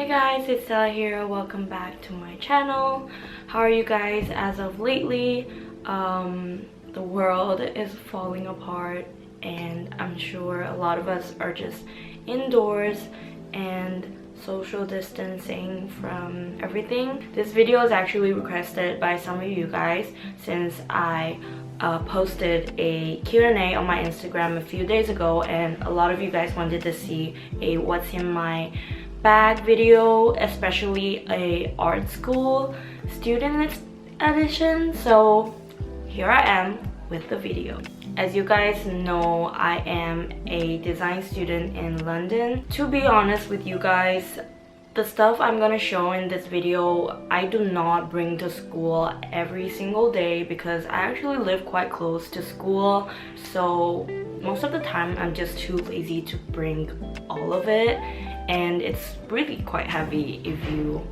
guys, it's Stella here. Welcome back to my channel. How are you guys as of lately? The world is falling apart and I'm sure a lot of us are just indoors and social distancing from everything. This video is actually requested by some of you guys since I posted a Q&A on my Instagram a few days ago, and a lot of you guys wanted to see a what's in my bag video, especially a art school student edition. So here I am with the video. As you guys know, I am a design student in London. To be honest with you guys, the stuff I'm gonna show in this video, I do not bring to school every single day because I actually live quite close to school. So most of the time I'm just too lazy to bring all of it, and it's really quite heavy if you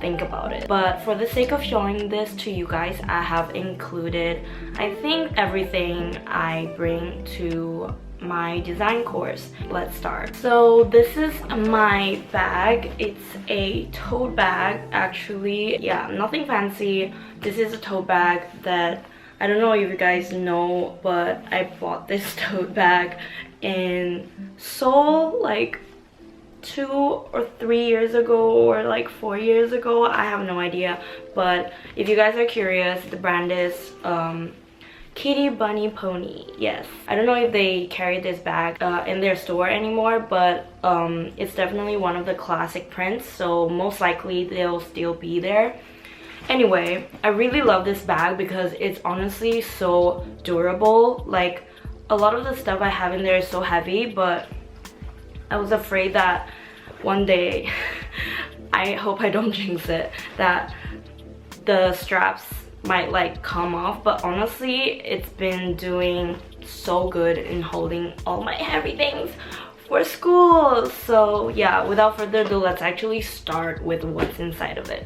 think about it. But for the sake of showing this to you guys, I have included, I think, everything I bring to my design course. Let's start. So this is my bag. It's a tote bag actually. Yeah, nothing fancy. This is a tote bag that I don't know if you guys know, but I bought this tote bag in Seoul like 2 or 3 years ago, or like 4 years ago. I have no idea, but if you guys are curious, the brand is Kitty Bunny Pony. Yes, I don't know if they carry this bag in their store anymore, but it's definitely one of the classic prints, so most likely they'll still be there. Anyway, I really love this bag because it's honestly so durable. Like, a lot of the stuff I have in there is so heavy, but I was afraid that one day, I hope I don't jinx it, that the straps might like come off, but honestly it's been doing so good in holding all my heavy things for school. So yeah, without further ado, let's actually start with what's inside of it.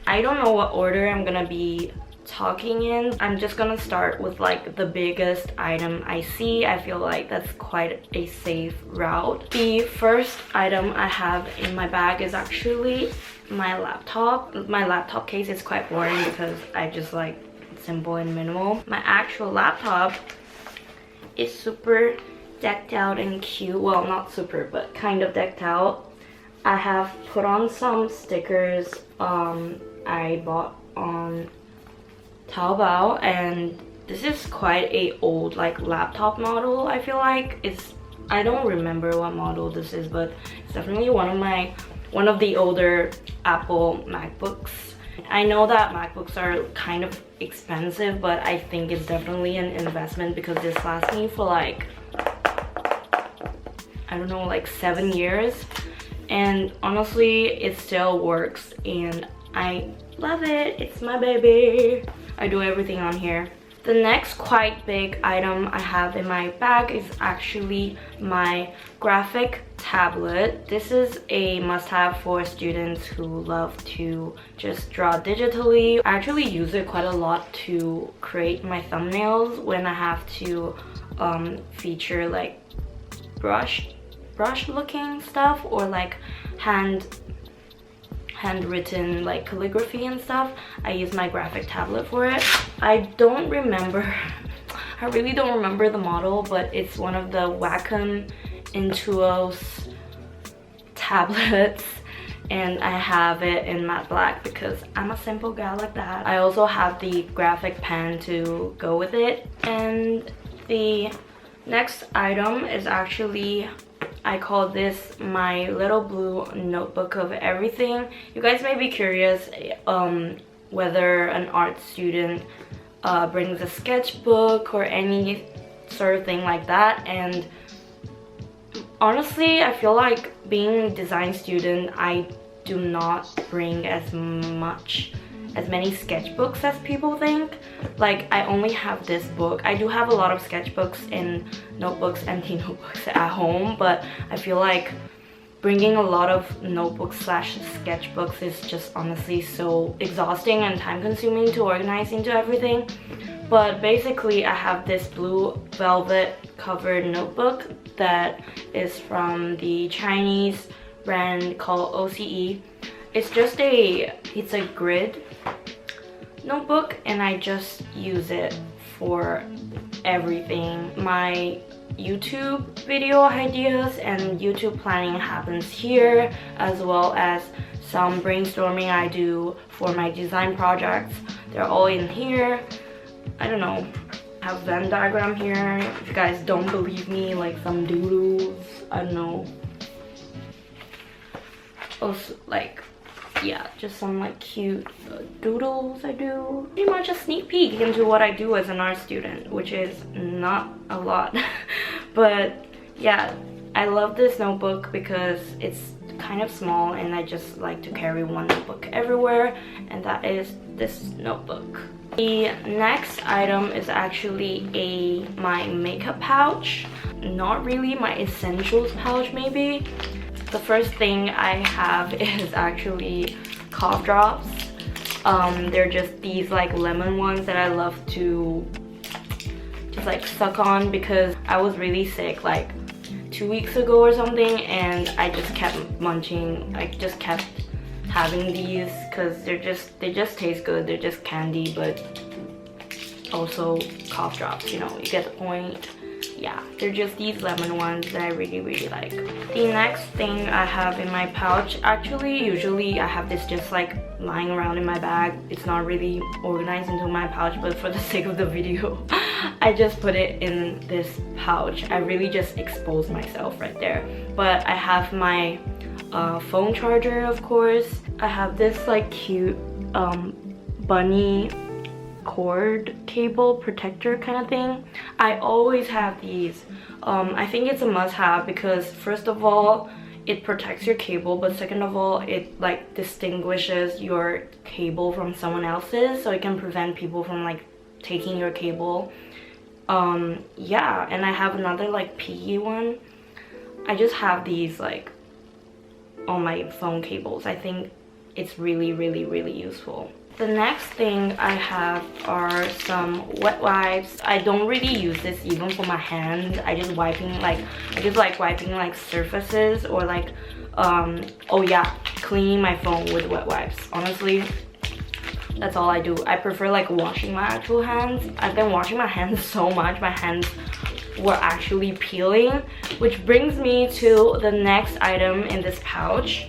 I don't know what order I'm gonna be talking in. I'm just gonna start with like the biggest item I see. I feel like that's quite a safe route. The first item I have in my bag is actually my laptop. My laptop case is quite boring because I just like simple and minimal. My actual laptop is super decked out and cute. Well, not super, but kind of decked out. I have put on some stickers I bought on Taobao, and this is quite a old like laptop model. I feel like I don't remember what model this is, but it's definitely one of the older Apple MacBooks. I know that MacBooks are kind of expensive, but I think it's definitely an investment because this lasts me for like, I don't know, like 7 years, and honestly it still works and I love it. It's my baby. I do everything on here. The next quite big item I have in my bag is actually my graphic tablet. This is a must-have for students who love to just draw digitally. I actually use it quite a lot to create my thumbnails when I have to feature like brush looking stuff, or like handwritten like calligraphy and stuff. I use my graphic tablet for it. I really don't remember the model, but it's one of the Wacom Intuos tablets, and I have it in matte black because I'm a simple gal like that. I also have the graphic pen to go with it. And the next item is actually, I call this my little blue notebook of everything. You guys may be curious whether an art student brings a sketchbook or any sort of thing like that, and honestly I feel like being a design student, I do not bring as many sketchbooks as people think. Like, I only have this book. I do have a lot of sketchbooks and notebooks, empty notebooks at home, but I feel like bringing a lot of notebooks slash sketchbooks is just honestly so exhausting and time consuming to organize into everything. But basically I have this blue velvet covered notebook that is from the Chinese brand called OCE. It's a grid notebook, and I just use it for everything. My YouTube video ideas and YouTube planning happens here, as well as some brainstorming I do for my design projects. They're all in here. I don't know, I have a Venn diagram here. If you guys don't believe me, like some doodles, I don't know. Also, like, yeah, just some like cute doodles I do. Pretty much a sneak peek into what I do as an art student, which is not a lot. But yeah, I love this notebook because it's kind of small and I just like to carry one notebook everywhere, and that is this notebook. The next item is actually my makeup pouch. Not really my essentials pouch maybe. The first thing I have is actually cough drops. They're just these like lemon ones that I love to just like suck on because I was really sick like 2 weeks ago or something, and I just kept munching. I just kept having these because they just taste good. They're just candy, but also cough drops, you know, you get the point. Yeah, they're just these lemon ones that I really like. The next thing I have in my pouch, actually usually I have this just like lying around in my bag. It's not really organized into my pouch, but for the sake of the video I just put it in this pouch. I really just exposed myself right there. But I have my phone charger, of course. I have this like cute bunny cord cable protector kind of thing. I always have these. I think it's a must-have because first of all it protects your cable, but second of all it like distinguishes your cable from someone else's, so it can prevent people from like taking your cable. Yeah, and I have another like piggy one. I just have these like on my phone cables. I think it's really useful. The next thing I have are some wet wipes. I don't really use this even for my hands. I just like wiping like surfaces or like oh yeah, cleaning my phone with wet wipes. Honestly, that's all I do. I prefer like washing my actual hands. I've been washing my hands so much, my hands were actually peeling, which brings me to the next item in this pouch,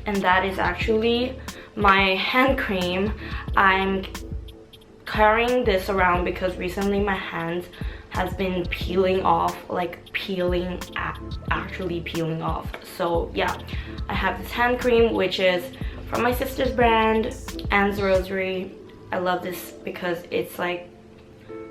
and that is actually my hand cream. I'm carrying this around because recently my hands has been peeling off, like actually peeling off. So yeah, I have this hand cream which is from my sister's brand, Anne's Rosary. I love this because it's like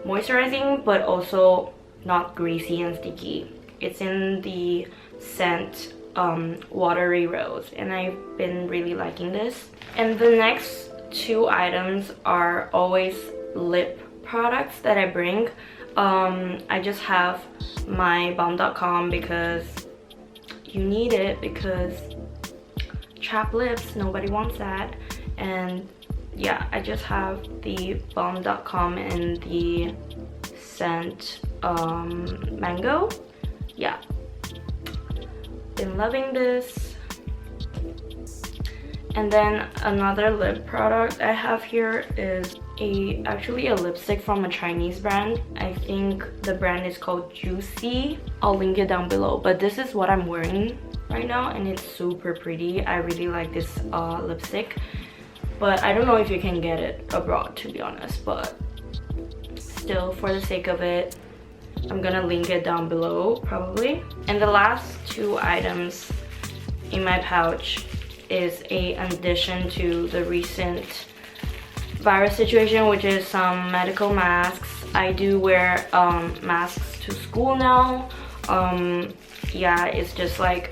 moisturizing but also not greasy and sticky. It's in the scent Watery Rose, and I've been really liking this. And the next two items are always lip products that I bring. I just have my BALM.com because you need it, because chapped lips, nobody wants that. And yeah, I just have the BALM.com and the scent Mango. Yeah, been loving this. And then another lip product I have here is actually a lipstick from a Chinese brand. I think the brand is called JOOCYEE. I'll link it down below, but this is what I'm wearing right now and it's super pretty. I really like this lipstick, but I don't know if you can get it abroad, to be honest, but still, for the sake of it, I'm gonna link it down below probably. And the last two items in my pouch is an addition to the recent virus situation, which is some medical masks. I do wear masks to school now. Yeah, it's just like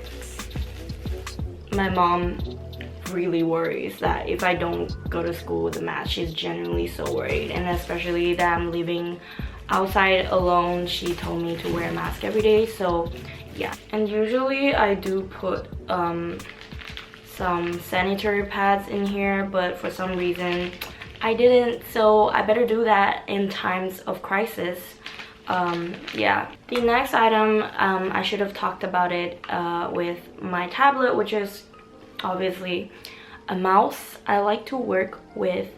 my mom really worries that if I don't go to school with a mask, she's genuinely so worried, and especially that I'm living outside alone, she told me to wear a mask every day. So yeah, and usually I do put some sanitary pads in here, but for some reason I didn't, so I better do that in times of crisis. Yeah, the next item, I should have talked about it with my tablet, which is obviously a mouse. I like to work with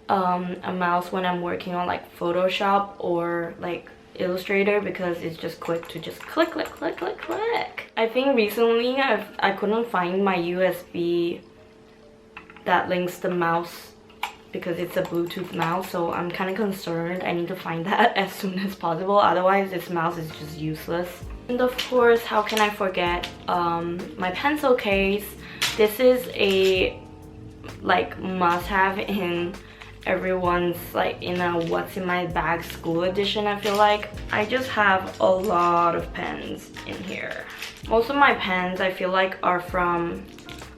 a mouse when I'm working on like Photoshop or like Illustrator, because it's just quick to just click click click click click. I think recently I couldn't find my USB that links the mouse because it's a Bluetooth mouse, so I'm kind of concerned. I need to find that as soon as possible, otherwise this mouse is just useless. And of course, how can I forget my pencil case. This is a like must-have in everyone's like in a what's in my bag school edition. I feel like I just have a lot of pens in here. Most of my pens I feel like are from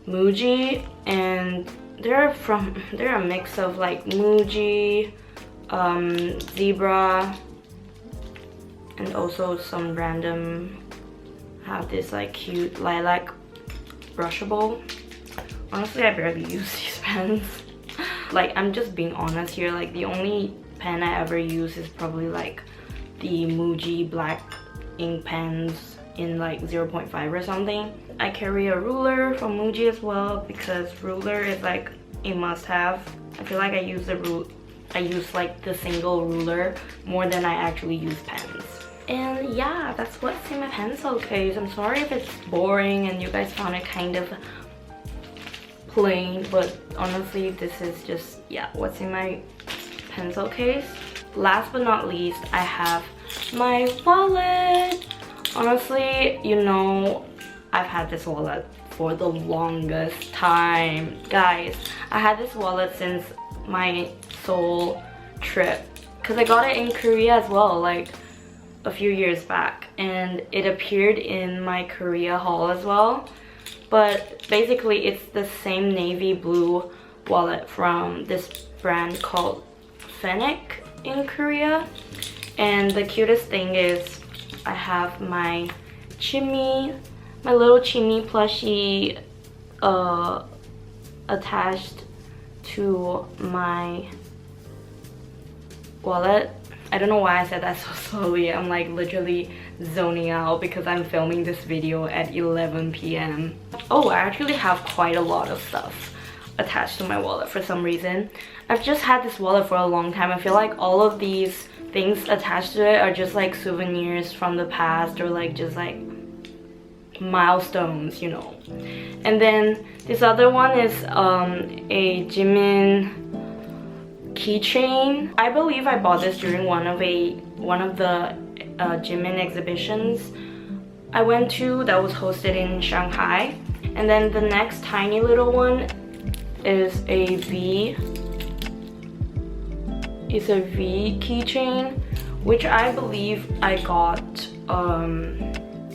Muji, and they're a mix of like Muji, Zebra, and also some random, have this like cute lilac brushable. Honestly, I barely use these pens. Like, I'm just being honest here, like the only pen I ever use is probably like the Muji black ink pens in like 0.5 or something. I carry a ruler from Muji as well, because ruler is like a must-have. I feel like I use like the single ruler more than I actually use pens. And yeah, that's what's in my pencil case. I'm sorry if it's boring and you guys found it kind of plain, but honestly this is just, yeah, what's in my pencil case. Last but not least, I have my wallet. Honestly, you know, I've had this wallet for the longest time. Guys, I had this wallet since my Seoul trip, because I got it in Korea as well, like a few years back, and it appeared in my Korea haul as well. But basically it's the same navy blue wallet from this brand called FENNEC in Korea. And the cutest thing is I have my little Chimmy plushie attached to my wallet. I don't know why I said that so slowly. I'm like literally zoning out because I'm filming this video at 11 p.m. Oh, I actually have quite a lot of stuff attached to my wallet for some reason. I've just had this wallet for a long time. I feel like all of these things attached to it are just like souvenirs from the past, or like just like milestones, you know. And then this other one is a Jimin keychain. I believe I bought this during one of the Jimin exhibitions I went to that was hosted in Shanghai. And then the next tiny little one is a V keychain, which I believe I got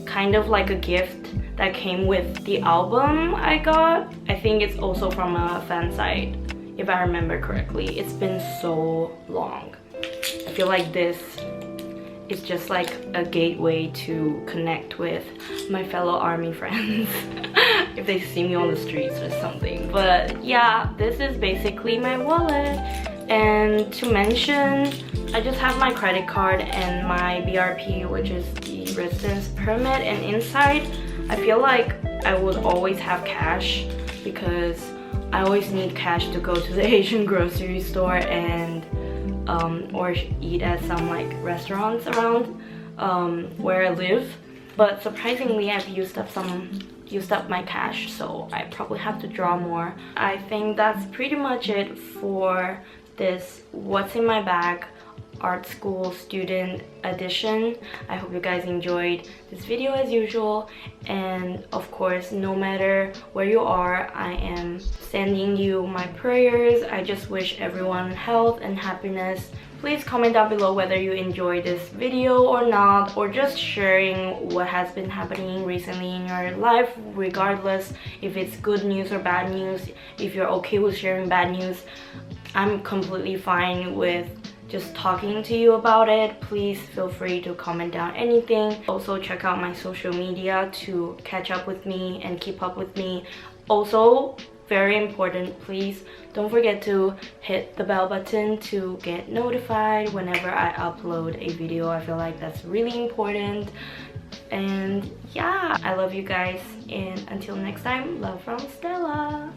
kind of like a gift that came with the album I got. I think it's also from a fan site, if I remember correctly. It's been so long. I feel like this is just like a gateway to connect with my fellow army friends if they see me on the streets or something. But yeah, this is basically my wallet. And to mention, I just have my credit card and my BRP, which is the residence permit. And inside, I feel like I would always have cash, because I always need cash to go to the Asian grocery store and or eat at some like restaurants around where I live. But surprisingly, I've used up my cash, so I probably have to draw more. I think that's pretty much it for this what's in my bag art school student edition. I hope you guys enjoyed this video as usual, and of course, no matter where you are, I am sending you my prayers. I just wish everyone health and happiness. Please comment down below whether you enjoyed this video or not, or just sharing what has been happening recently in your life, regardless if it's good news or bad news. If you're okay with sharing bad news, I'm completely fine with just talking to you about it. Please feel free to comment down anything. Also, check out my social media to catch up with me and keep up with me. Also, very important. Please don't forget to hit the bell button to get notified whenever I upload a video. I feel like that's really important. And yeah, I love you guys, and until next time, love from Stella.